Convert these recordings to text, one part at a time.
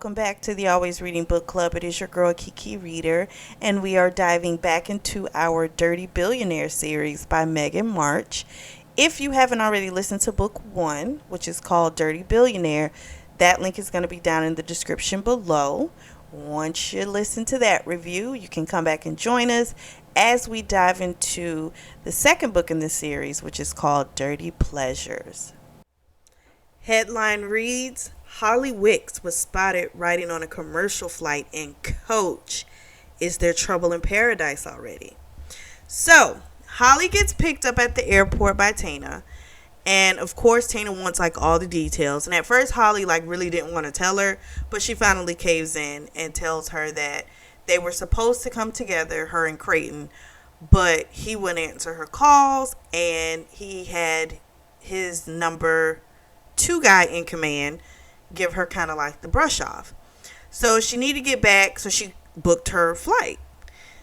welcome back to the Always Reading Book Club. It is your girl Kiki Reader, and we are diving back into our Dirty Billionaire series by Meghan March. If you haven't already listened to book one, which is called Dirty Billionaire, that link is going to be down in the description below. Once you listen to that review, you can come back and join us as we dive into the second book in the series, which is called Dirty Pleasures. Headline reads, Holly Wicks was spotted riding on a commercial flight in coach. Is there trouble in paradise already? So, Holly gets picked up at the airport by Tana. And of course, Tana wants all the details. And at first, Holly really didn't want to tell her. But she finally caves in and tells her that they were supposed to come together, her and Creighton. But he wouldn't answer her calls. And he had his number 2 guy in command give her kind of the brush off. So she needed to get back, so she booked her flight.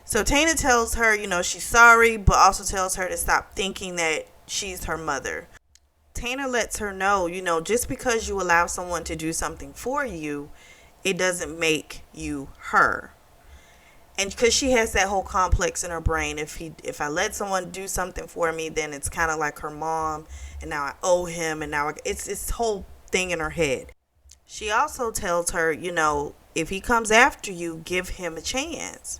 So Tana tells her, she's sorry, but also tells her to stop thinking that she's her mother. Tana lets her know, just because you allow someone to do something for you, it doesn't make you her. And because she has that whole complex in her brain, if I let someone do something for me, then it's kind of like her mom, and now I owe him, and now it's this whole thing in her head. She also tells her, if he comes after you, give him a chance.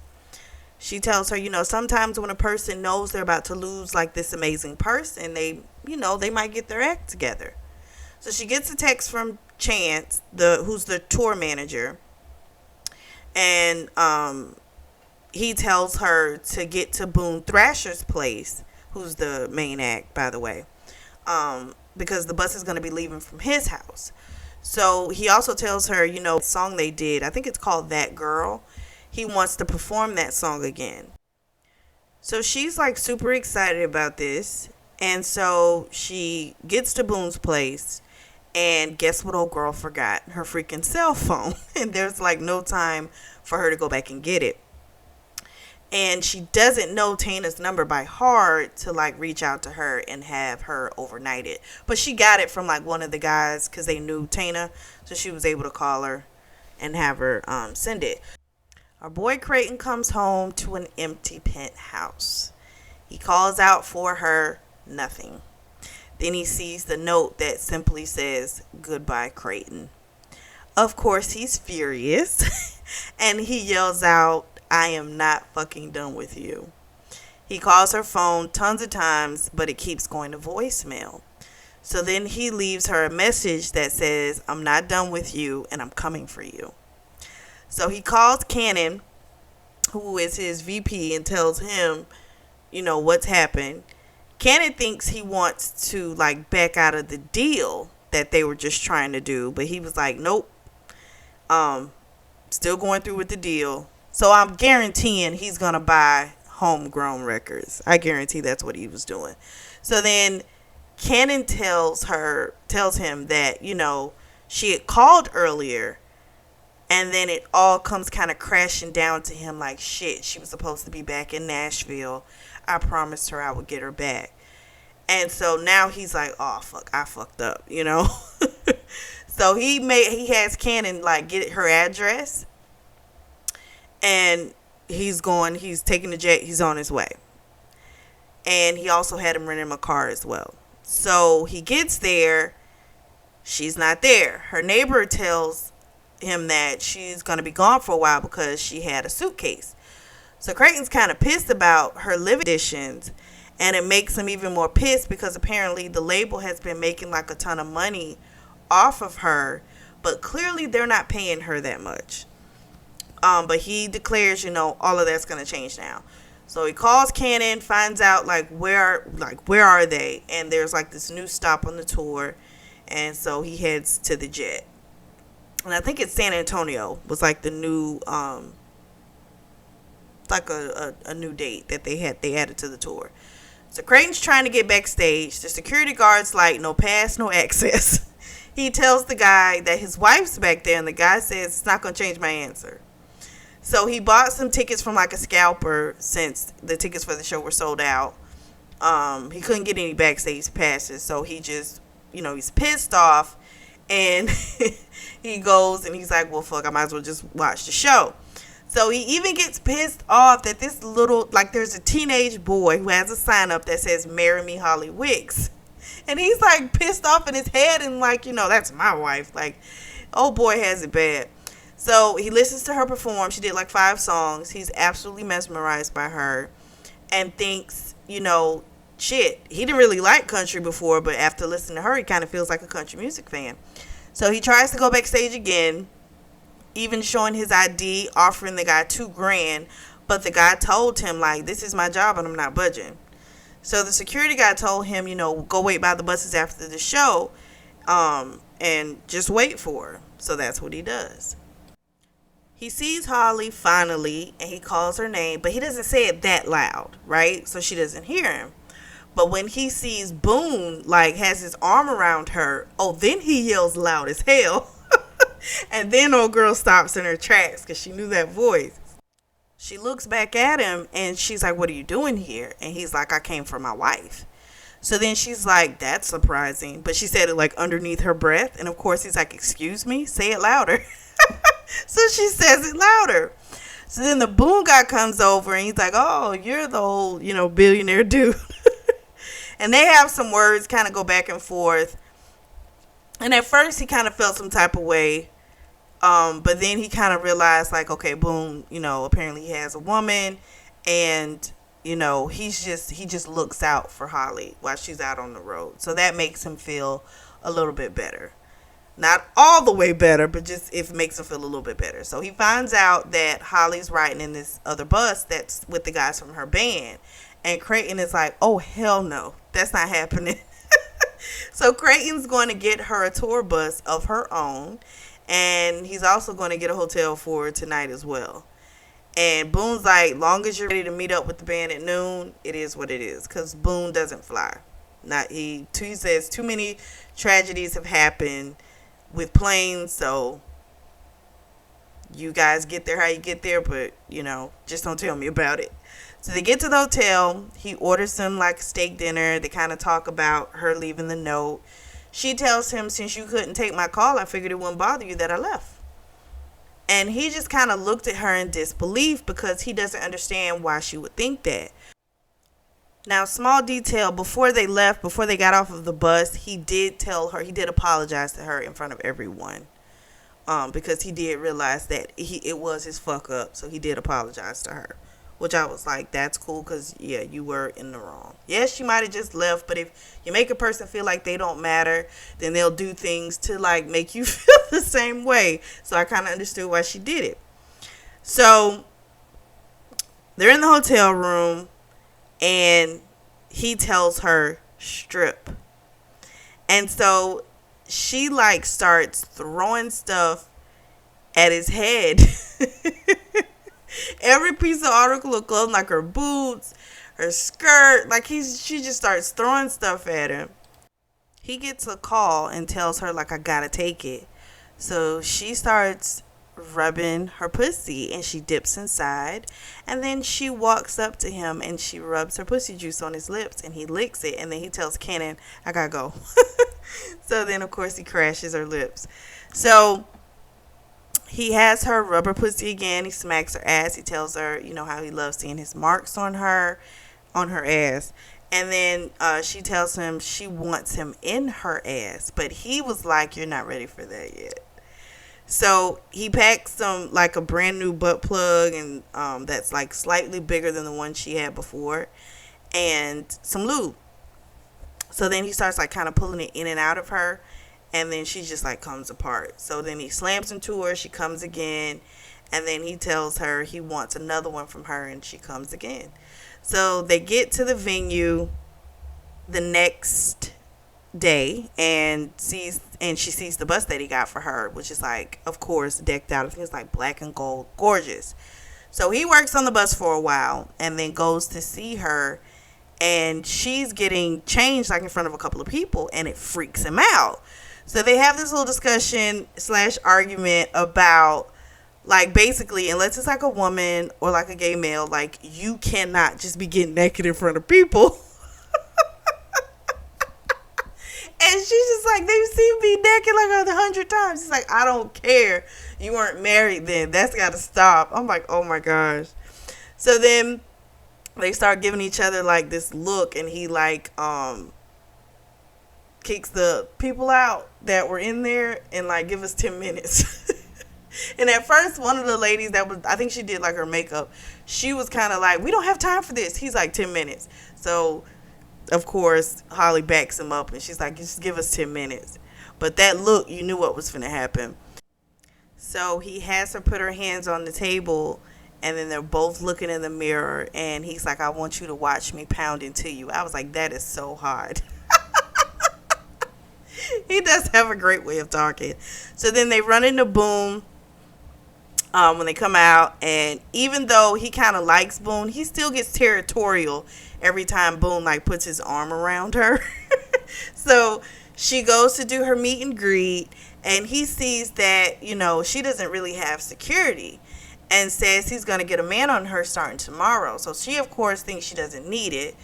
She tells her, sometimes when a person knows they're about to lose this amazing person, they might get their act together. So she gets a text from Chance, who's the tour manager, and he tells her to get to Boone Thrasher's place, who's the main act, by the way, because the bus is going to be leaving from his house. So he also tells her, the song they did, I think it's called That Girl. He wants to perform that song again. So she's super excited about this. And so she gets to Boone's place. And guess what old girl forgot? Her freaking cell phone. And there's no time for her to go back and get it. And she doesn't know Tana's number by heart to reach out to her and have her overnight it. But she got it from one of the guys because they knew Tana. So she was able to call her and have her send it. Our boy Creighton comes home to an empty penthouse. He calls out for her, nothing. Then he sees the note that simply says, Goodbye, Creighton. Of course, he's furious. And he yells out, I am not fucking done with you. He calls her phone tons of times, but it keeps going to voicemail. So then he leaves her a message that says, I'm not done with you and I'm coming for you. So he calls Cannon, who is his VP, and tells him, what's happened. Cannon thinks he wants to back out of the deal that they were just trying to do, but he was nope. Still going through with the deal. So I'm guaranteeing he's going to buy homegrown records. I guarantee that's what he was doing. So then Cannon tells him that, she had called earlier, and then it all comes kind of crashing down to him shit. She was supposed to be back in Nashville. I promised her I would get her back. And so now he's oh, fuck, I fucked up, So he has Cannon get her address. And he's taking the jet, he's on his way. And he also had him rent him a car as well. So he gets there, she's not there. Her neighbor tells him that she's going to be gone for a while because she had a suitcase. So Creighton's kind of pissed about her living conditions, and it makes him even more pissed because apparently the label has been making a ton of money off of her, but clearly they're not paying her that much. But he declares, all of that's going to change now. So he calls Cannon, finds out where are they? And there's this new stop on the tour. And so he heads to the jet. And I think it's San Antonio was the new a new date that they added to the tour. So Creighton's trying to get backstage. The security guard's no pass, no access. He tells the guy that his wife's back there, and the guy says it's not going to change my answer. So he bought some tickets from a scalper since the tickets for the show were sold out. He couldn't get any backstage passes, so he just, he's pissed off And he goes and he's like, well, fuck, I might as well just watch the show. So he even gets pissed off that this little, like, there's a teenage boy who has a sign up that says, marry me, Holly Wicks. And he's like pissed off in his head and like, that's my wife. Like, oh boy has it bad. So he listens to her perform. She did like 5 songs. He's absolutely mesmerized by her and thinks, shit, he didn't really like country before, but after listening to her, he kind of feels like a country music fan. So he tries to go backstage again, even showing his ID, offering the guy $2,000, but the guy told him, like, this is my job and I'm not budging. So the security guy told him, go wait by the buses after the show, and just wait for her. So that's what he does. He sees Holly finally, and he calls her name, but he doesn't say it that loud, right? So she doesn't hear him. But when he sees Boone, like, has his arm around her, then he yells loud as hell. And then old girl stops in her tracks because she knew that voice. She looks back at him, and she's like, what are you doing here? And he's like, I came for my wife. So then she's like, that's surprising. But she said it, like, underneath her breath. And, of course, he's like, excuse me? Say it louder. So she says it louder. So then the Boone guy comes over, and he's like, oh, you're the old, billionaire dude. And they have some words, kind of go back and forth. And at first, he kind of felt some type of way. But then he kind of realized, like, okay, Boone, apparently he has a woman. And, he just looks out for Holly while she's out on the road. So that makes him feel a little bit better. Not all the way better, but just it makes him feel a little bit better. So he finds out that Holly's riding in this other bus that's with the guys from her band. And Creighton is like, oh, hell no. That's not happening. So Creighton's going to get her a tour bus of her own. And he's also going to get a hotel for her tonight as well. And Boone's like, long as you're ready to meet up with the band at noon, it is what it is. Because Boone doesn't fly. He says too many tragedies have happened with planes. So you guys get there how you get there. But, just don't tell me about it. So they get to the hotel. He orders them like a steak dinner. They kind of talk about her leaving the note. She tells him, since you couldn't take my call, I figured it wouldn't bother you that I left. And he just kind of looked at her in disbelief because he doesn't understand why she would think that. Now, small detail, before they left, before they got off of the bus, he did apologize to her in front of everyone. Because he did realize that it was his fuck up. So he did apologize to her. Which I was like, that's cool because, yeah, you were in the wrong. Yes, she might have just left, but if you make a person feel like they don't matter, then they'll do things to, like, make you feel the same way. So I kind of understood why she did it. So they're in the hotel room, and he tells her, strip. And so she, like, starts throwing stuff at his head. Every piece of article of clothing, like her boots, her skirt, like she just starts throwing stuff at him. He gets a call and tells her, like, I gotta take it. So she starts rubbing her pussy and she dips inside, and then she walks up to him and she rubs her pussy juice on his lips and he licks it, and then he tells Kenan, I gotta go. So then of course he crashes her lips. So he has her rub her pussy again. He smacks her ass. He tells her, how he loves seeing his marks on her ass. And then she tells him she wants him in her ass. But he was like, you're not ready for that yet. So he packs some, like, a brand new butt plug, and that's like slightly bigger than the one she had before, and some lube. So then he starts, like, kind of pulling it in and out of her. And then she just, like, comes apart. So then he slams into her. She comes again. And then he tells her he wants another one from her. And she comes again. So they get to the venue the next day. And she sees the bus that he got for her. Which is, like, of course, decked out. I think it's, like, black and gold. Gorgeous. So he works on the bus for a while. And then goes to see her. And she's getting changed, like, in front of a couple of people. And it freaks him out. So they have this little discussion / argument about, like, basically, unless it's like a woman or like a gay male, like, you cannot just be getting naked in front of people. And she's just like, they've seen me naked like 100 times. She's like, I don't care. You weren't married then. That's got to stop. I'm like, oh my gosh. So then they start giving each other like this look, and he like kicks the people out that were in there and like give us 10 minutes. And at first, one of the ladies that was, I think she did like her makeup, she was kind of like, we don't have time for this. He's like, 10 minutes. So of course, Holly backs him up and she's like, just give us 10 minutes. But that look, you knew what was going to happen. So he has her put her hands on the table, and then they're both looking in the mirror, and he's like, I want you to watch me pound into you. I was like, that is so hard. He does have a great way of talking. So then they run into Boone when they come out, and even though he kind of likes Boone, he still gets territorial every time Boone like puts his arm around her. So she goes to do her meet and greet, and he sees that, you know, she doesn't really have security, and says he's going to get a man on her starting tomorrow. So she, of course, thinks she doesn't need it.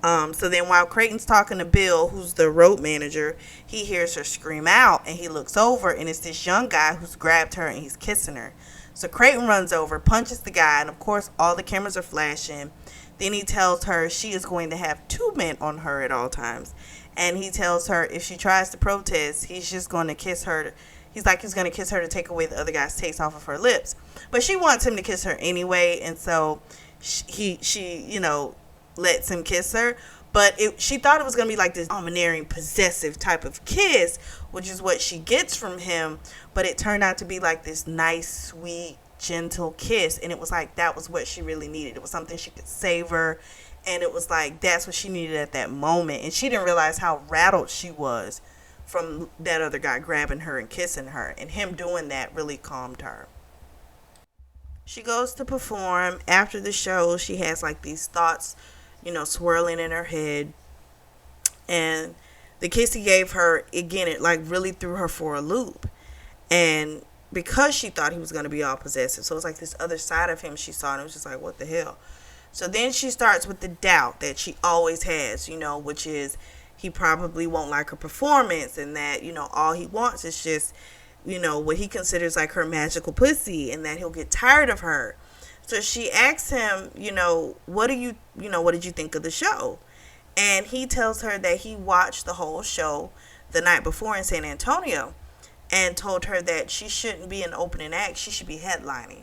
So then while Creighton's talking to Bill, who's the road manager, he hears her scream out, and he looks over, and it's this young guy who's grabbed her, and he's kissing her. So Creighton runs over, punches the guy, and of course all the cameras are flashing. Then he tells her she is going to have 2 men on her at all times. And he tells her if she tries to protest, he's just going to kiss her. He's like, he's going to kiss her to take away the other guy's taste off of her lips. But she wants him to kiss her anyway, and so she you know, lets him kiss her. But she thought it was going to be like this domineering, possessive type of kiss, which is what she gets from him. But it turned out to be like this nice, sweet, gentle kiss. And it was like, that was what she really needed. It was something she could savor. And it was like, that's what she needed at that moment. And she didn't realize how rattled she was from that other guy grabbing her and kissing her. And him doing that really calmed her. She goes to perform. After the show, she has like these thoughts, you know, swirling in her head. And the kiss he gave her, again, it like really threw her for a loop. And because she thought he was going to be all possessive, so it was like this other side of him she saw, and it was just like, what the hell? So then she starts with the doubt that she always has, you know, which is he probably won't like her performance, and that, you know, all he wants is just, you know, what he considers like her magical pussy, and that he'll get tired of her. So she asks him, you know, what did you think of the show? And he tells her that he watched the whole show the night before in San Antonio, and told her that she shouldn't be an opening act, she should be headlining.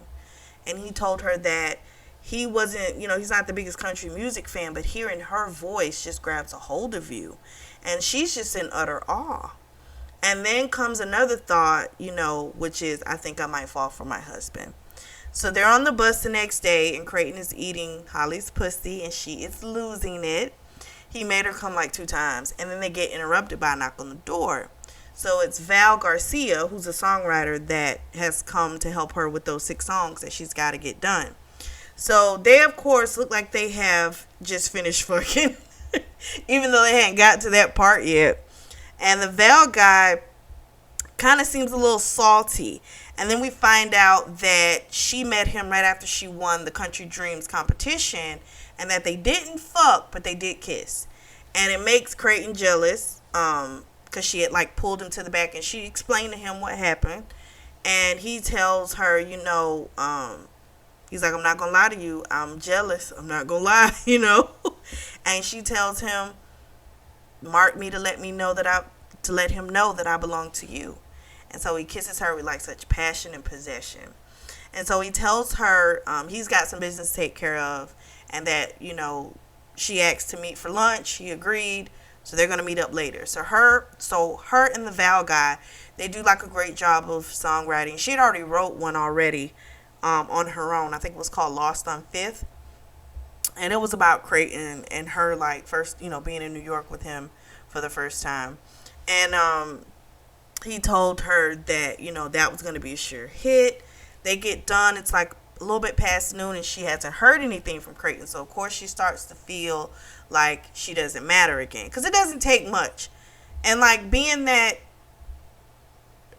And he told her that he wasn't, you know, he's not the biggest country music fan, but hearing her voice just grabs a hold of you. And she's just in utter awe. And then comes another thought, you know, which is, I think I might fall for my husband. So they're on the bus the next day, and Creighton is eating Holly's pussy, and she is losing it. He made her come like 2 times, and then they get interrupted by a knock on the door. So it's Val Garcia, who's a songwriter that has come to help her with those 6 songs that she's got to get done. So they, of course, look like they have just finished fucking, even though they hadn't got to that part yet. And the Val guy kind of seems a little salty. And then we find out that she met him right after she won the Country Dreams competition, and that they didn't fuck, but they did kiss. And it makes Creighton jealous, because she had like pulled him to the back, and she explained to him what happened. And he tells her, you know, he's like, I'm not gonna lie to you, I'm jealous, I'm not gonna lie, you know. And she tells him, mark me to let him know that I belong to you. And so he kisses her with like such passion and possession. And so he tells her he's got some business to take care of, and that, you know, she asked to meet for lunch. He agreed. So they're going to meet up later. So her and the Val guy, they do like a great job of songwriting. She had already wrote one already on her own. I think it was called Lost on Fifth. And it was about Creighton and her like first, you know, being in New York with him for the first time. And he told her that, you know, that was going to be a sure hit. They get done. It's like a little bit past noon, and she hasn't heard anything from Creighton. So, of course, she starts to feel like she doesn't matter again. Because it doesn't take much. And, like, being that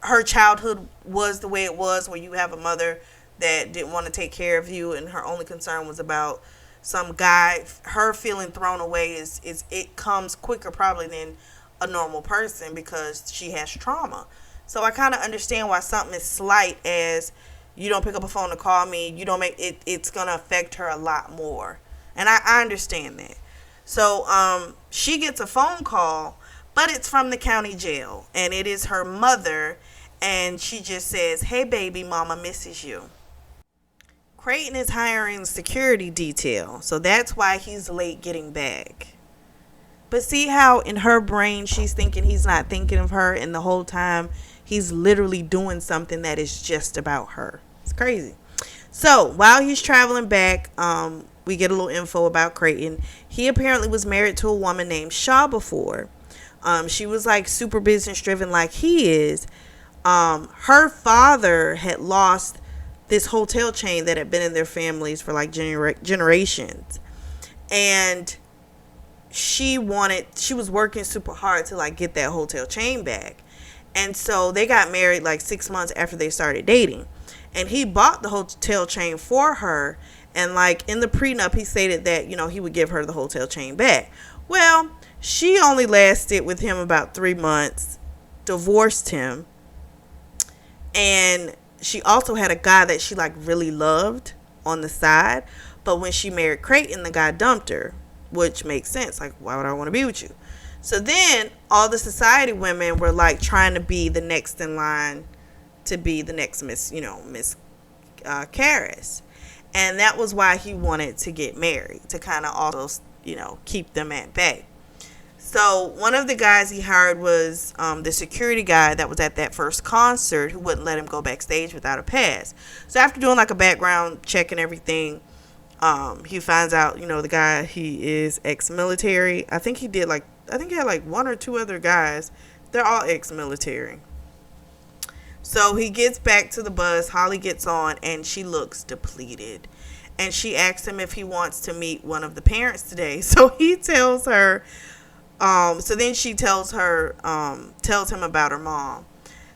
her childhood was the way it was, where you have a mother that didn't want to take care of you, and her only concern was about some guy, her feeling thrown away is it comes quicker probably than a normal person because she has trauma. So I kind of understand why something as slight as you don't pick up a phone to call me, you don't make it, it's going to affect her a lot more. And I understand that. So she gets a phone call, but it's from the county jail, and it is her mother, and she just says, "Hey baby, mama misses you." Creighton is hiring security detail, so that's why he's late getting back. But see how in her brain she's thinking he's not thinking of her, and the whole time he's literally doing something that is just about her. It's crazy. So while he's traveling back, we get a little info about Creighton. He apparently was married to a woman named Shaw before. She was like super business driven like he is. Her father had lost this hotel chain that had been in their families for like generations. And she was working super hard to like get that hotel chain back. And so they got married like 6 months after they started dating. And he bought the hotel chain for her. And like in the prenup, he stated that, he would give her the hotel chain back. Well, she only lasted with him about 3 months, divorced him. And she also had a guy that she like really loved on the side. But when she married Creighton, the guy dumped her, which makes sense. Like, why would I want to be with you? So then all the society women were like trying to be the next in line to be the next Miss Karis. And that was why he wanted to get married, to kind of also, keep them at bay. So one of the guys he hired was the security guy that was at that first concert who wouldn't let him go backstage without a pass. So after doing like a background check and everything, he finds out, the guy, he is ex-military. I think he had like 1 or 2 other guys. They're all ex-military. So he gets back to the bus. Holly gets on, and she looks depleted. And she asks him if he wants to meet one of the parents today. So he tells her, so then she tells him about her mom.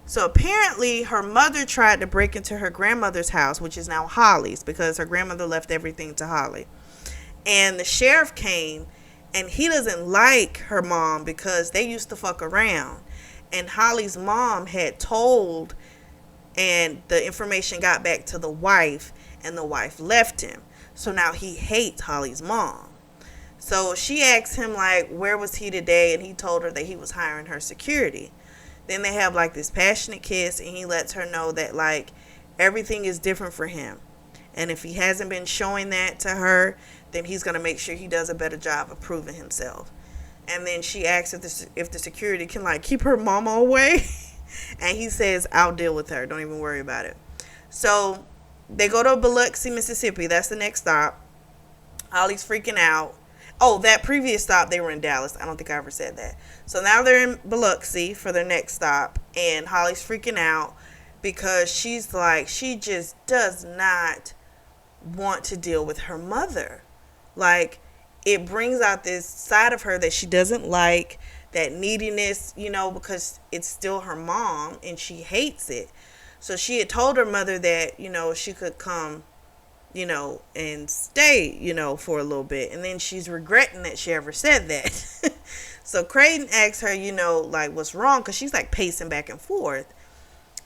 So apparently her mother tried to break into her grandmother's house, which is now Holly's, because her grandmother left everything to Holly. And the sheriff came, and he doesn't like her mom because they used to fuck around. And Holly's mom had told, and the information got back to the wife, and the wife left him. So now he hates Holly's mom. So she asked him, like, where was he today? And he told her that he was hiring her security. Then they have, like, this passionate kiss, and he lets her know that, like, everything is different for him. And if he hasn't been showing that to her, then he's going to make sure he does a better job of proving himself. And then she asks if the security can, like, keep her mama away. And he says, I'll deal with her. Don't even worry about it. So they go to Biloxi, Mississippi. That's the next stop. Holly's freaking out. Oh, that previous stop, they were in Dallas. I don't think I ever said that. So now they're in Biloxi for their next stop. And Holly's freaking out because she's like, she just does not want to deal with her mother. Like, it brings out this side of her that she doesn't like, that neediness, because it's still her mom and she hates it. So she had told her mother that, she could come, and stay, for a little bit. And then she's regretting that she ever said that. So Creighton asks her, like, what's wrong? Because she's like pacing back and forth.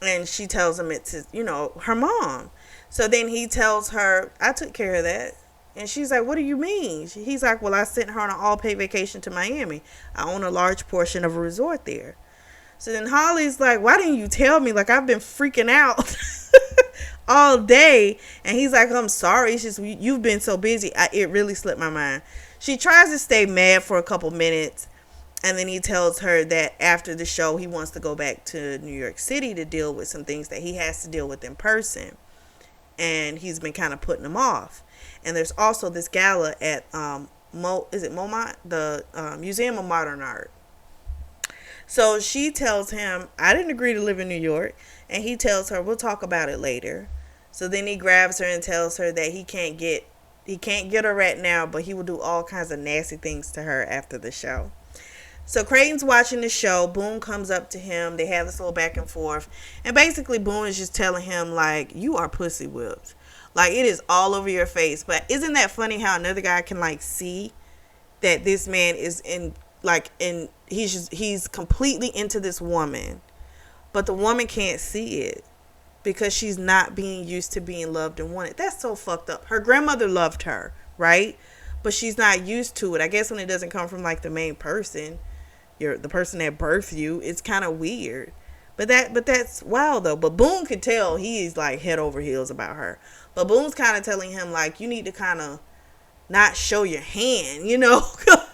And she tells him it's his, her mom. So then he tells her, I took care of that. And she's like, what do you mean? He's like, well, I sent her on an all-paid vacation to Miami. I own a large portion of a resort there. So then Holly's like, why didn't you tell me? Like, I've been freaking out all day. And he's like, I'm sorry. It's just, you've been so busy. It really slipped my mind. She tries to stay mad for a couple minutes. And then he tells her that after the show, he wants to go back to New York City to deal with some things that he has to deal with in person. And he's been kind of putting them off. And there's also this gala at MoMA, the Museum of Modern Art. So she tells him, I didn't agree to live in New York. And he tells her, we'll talk about it later. So then he grabs her and tells her that he can't get her right now, but he will do all kinds of nasty things to her after the show. So Creighton's watching the show. Boone comes up to him. They have this little back and forth. And basically Boone is just telling him, like, you are pussy whipped. Like, it is all over your face. But isn't that funny how another guy can, like, see that this man is like, and he's completely into this woman, but the woman can't see it because she's not being used to being loved and wanted. That's so fucked up. Her grandmother loved her, right? But she's not used to it. I guess when it doesn't come from like the main person, the person that birthed you, it's kind of weird. But that's wild though. But Boone could tell he's like head over heels about her. But Boone's kind of telling him like, you need to kind of not show your hand, you know?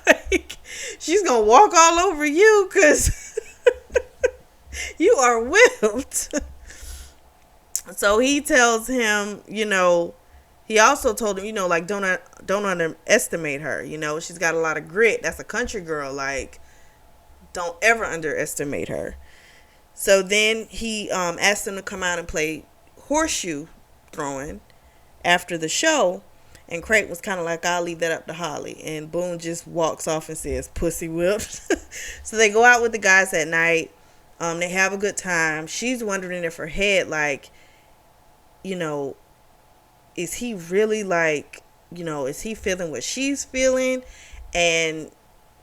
Like, she's gonna walk all over you because you are whipped. So he tells him, you know, he also told him, you know, like, don't underestimate her. You know, she's got a lot of grit. That's a country girl. Like, don't ever underestimate her. So then he asked him to come out and play horseshoe throwing after the show. And Creighton was kind of like, I'll leave that up to Holly. And Boone just walks off and says, pussy whipped. So they go out with the guys that night. They have a good time. She's wondering if her head, like, you know, is he really like, you know, is he feeling what she's feeling? And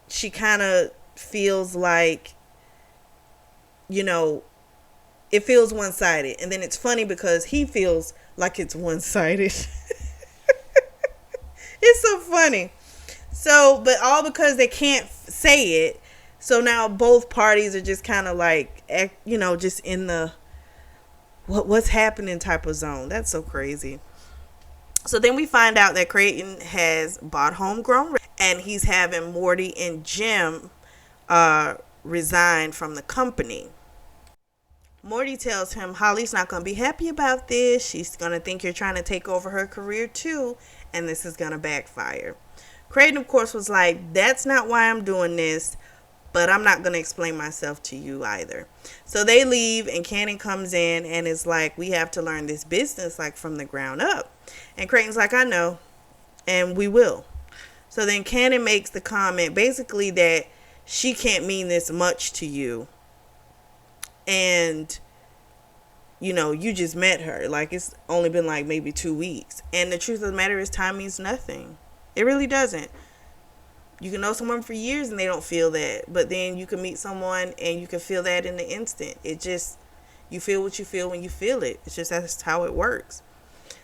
she kind of feels like, you know, it feels one-sided. And then it's funny because he feels like it's one-sided. It's so funny. So, but all because they can't say it. So now both parties are just kind of like, you know, just in the what's happening type of zone. That's so crazy. So then we find out that Creighton has bought homegrown and he's having Morty and Jim resign from the company. Morty tells him Holly's not going to be happy about this. She's going to think you're trying to take over her career too, and this is going to backfire. Creighton, of course, was like, that's not why I'm doing this, but I'm not going to explain myself to you either. So they leave, and Cannon comes in and is like, we have to learn this business like from the ground up. And Creighton's like, I know, and we will. So then Cannon makes the comment basically that she can't mean this much to you. And, you know, you just met her. Like, it's only been like maybe 2 weeks. And the truth of the matter is time means nothing. It really doesn't. You can know someone for years and they don't feel that. But then you can meet someone and you can feel that in the instant. It just, you feel what you feel when you feel it. It's just, that's how it works.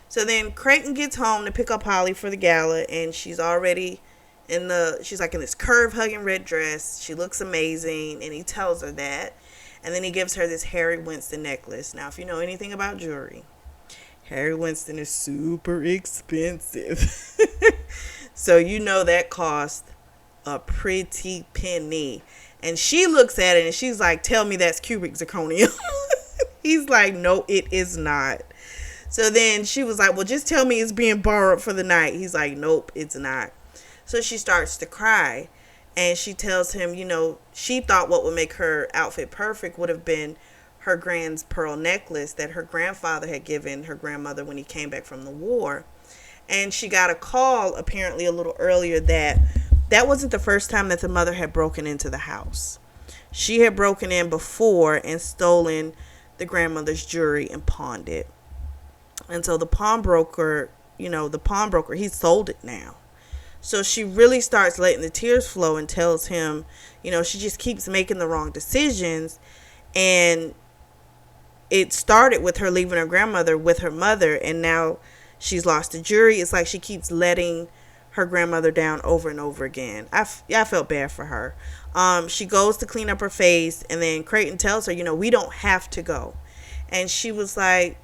So then Creighton gets home to pick up Holly for the gala. And she's already she's like in this curve hugging red dress. She looks amazing. And he tells her that. And then he gives her this Harry Winston necklace. Now, if you know anything about jewelry, Harry Winston is super expensive. So you know that cost a pretty penny. And she looks at it and she's like, tell me that's cubic zirconium. He's like, no, it is not. So then she was like, well, just tell me it's being borrowed for the night. He's like, nope, it's not. So she starts to cry. And she tells him, you know, she thought what would make her outfit perfect would have been her grand's pearl necklace that her grandfather had given her grandmother when he came back from the war. And she got a call apparently a little earlier that wasn't the first time that the mother had broken into the house. She had broken in before and stolen the grandmother's jewelry and pawned it. And so the pawnbroker, he sold it now. So she really starts letting the tears flow and tells him, you know, she just keeps making the wrong decisions. And it started with her leaving her grandmother with her mother. And now she's lost the jewelry. It's like she keeps letting her grandmother down over and over again. I felt bad for her. She goes to clean up her face. And then Creighton tells her, you know, we don't have to go. And she was like,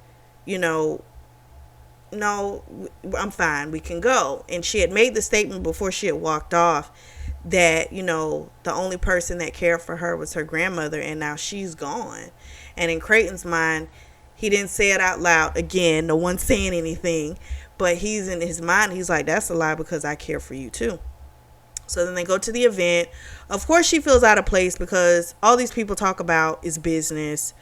you know, no, I'm fine, we can go. And she had made the statement before she had walked off that, you know, the only person that cared for her was her grandmother, and now she's gone. And in Creighton's mind, he didn't say it out loud. Again, no one's saying anything, but he's in his mind, he's like, that's a lie because I care for you too. So then they go to the event. Of course she feels out of place because all these people talk about is business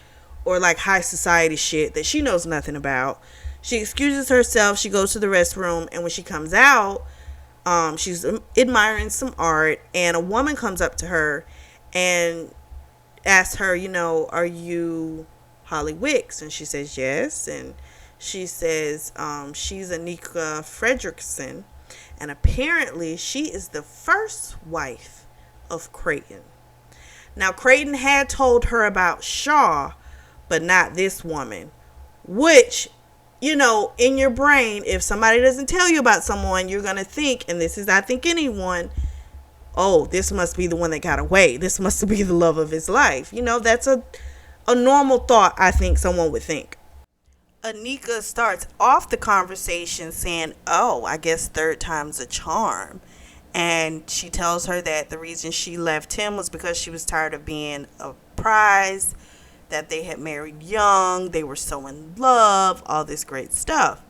or like high society shit that she knows nothing about. She excuses herself. She goes to the restroom. And when she comes out, she's admiring some art. And a woman comes up to her and asks her, you know, are you Holly Wicks? And she says, yes. And she says, she's Anika Fredrickson. And apparently she is the first wife of Creighton. Now, Creighton had told her about Shaw, but not this woman, which, you know, in your brain, if somebody doesn't tell you about someone, you're going to think, and this is, I think, anyone, oh, this must be the one that got away. This must be the love of his life. You know, that's a normal thought I think someone would think. Anika starts off the conversation saying, oh, I guess third time's a charm. And she tells her that the reason she left him was because she was tired of being a prize, that they had married young, they were so in love, all this great stuff.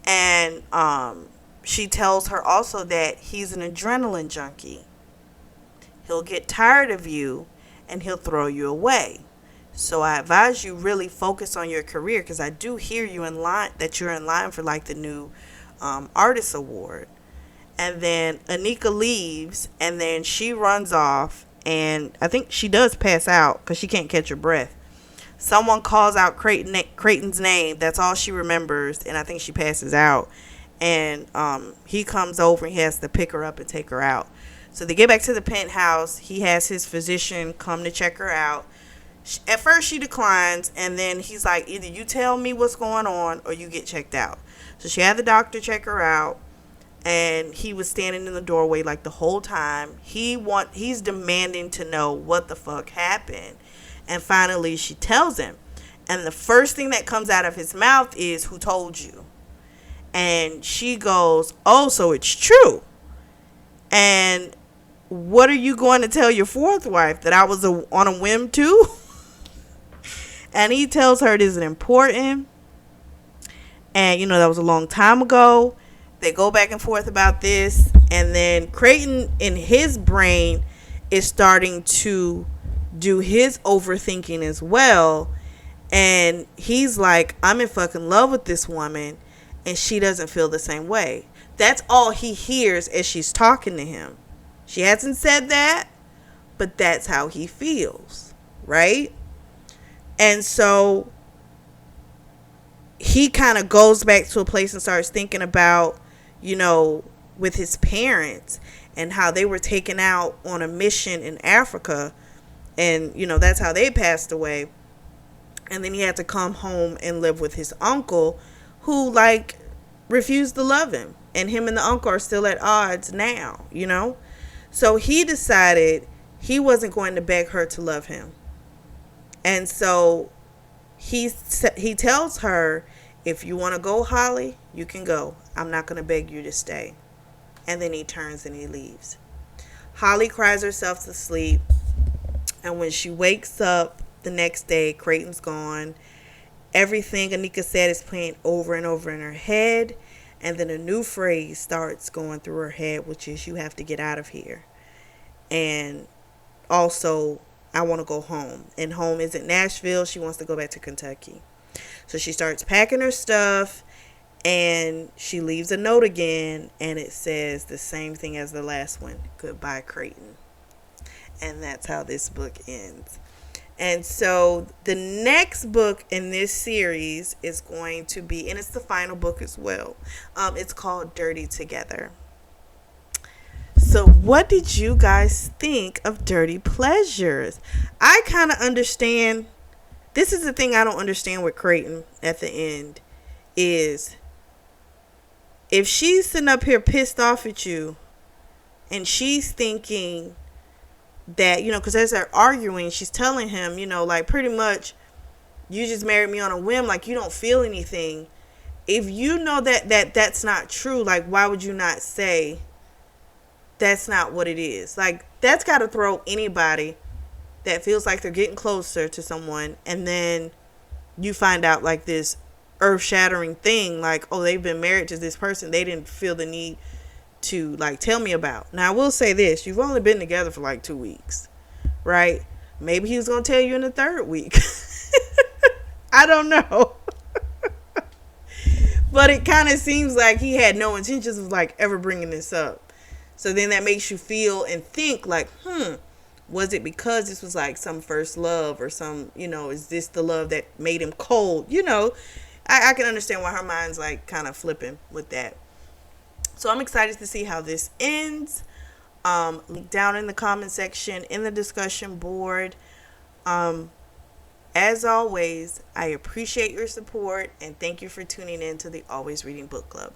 And she tells her also that he's an adrenaline junkie. He'll get tired of you and he'll throw you away. So I advise you really focus on your career, because I do hear you in line, that you're in line for like the new artist award. And then Anika leaves, and then she runs off, and I think she does pass out because she can't catch her breath. Someone calls out Creighton's name. That's all she remembers, and I think she passes out. And he comes over and he has to pick her up and take her out. So they get back to the penthouse. He has his physician come to check her out. At first she declines, and then he's like, either you tell me what's going on or you get checked out. So she had the doctor check her out, and he was standing in the doorway like the whole time. He's demanding to know what the fuck happened. And finally she tells him. And the first thing that comes out of his mouth is, who told you? And she goes, oh, so it's true. And what are you going to tell your fourth wife? That I was on a whim too? And he tells her it isn't important. And, you know, that was a long time ago. They go back and forth about this. And then Creighton, in his brain, is starting to do his overthinking as well. And he's like, I'm in fucking love with this woman, and she doesn't feel the same way. That's all he hears as she's talking to him. She hasn't said that, but that's how he feels, right? And so he kind of goes back to a place and starts thinking about, you know, with his parents and how they were taken out on a mission in Africa. And, you know, that's how they passed away. And then he had to come home and live with his uncle, who, like, refused to love him. And him and the uncle are still at odds now, you know. So he decided he wasn't going to beg her to love him. And so he tells her, if you want to go, Holly, you can go. I'm not going to beg you to stay. And then he turns and he leaves. Holly cries herself to sleep. And when she wakes up the next day, Creighton's gone. Everything Anika said is playing over and over in her head. And then a new phrase starts going through her head, which is, you have to get out of here. And also, I want to go home. And home isn't Nashville. She wants to go back to Kentucky. So she starts packing her stuff, and she leaves a note again, and it says the same thing as the last one. Goodbye, Creighton. And that's how this book ends. And so the next book in this series is going to be, and it's the final book as well. It's called Dirty Together. So what did you guys think of Dirty Pleasures? I kind of understand. This is the thing I don't understand with Creighton at the end, is if she's sitting up here pissed off at you and she's thinking that, you know, because as they're arguing, she's telling him, you know, like, pretty much, you just married me on a whim, like, you don't feel anything. If you know that's not true, like, why would you not say that's not what it is? Like, that's got to throw anybody that feels like they're getting closer to someone, and then you find out, like, this earth-shattering thing, like, oh, they've been married to this person they didn't feel the need to, like, tell me about. Now, I will say this, you've only been together for like 2 weeks, right? Maybe he was gonna tell you in the third week. I don't know. But it kind of seems like he had no intentions of, like, ever bringing this up. So then that makes you feel and think, like, was it because this was like some first love, or some, you know, is this the love that made him cold? You know, I can understand why her mind's, like, kind of flipping with that. So I'm excited to see how this ends. Link down in the comment section, in the discussion board. As always, I appreciate your support and thank you for tuning in to the Always Reading Book Club.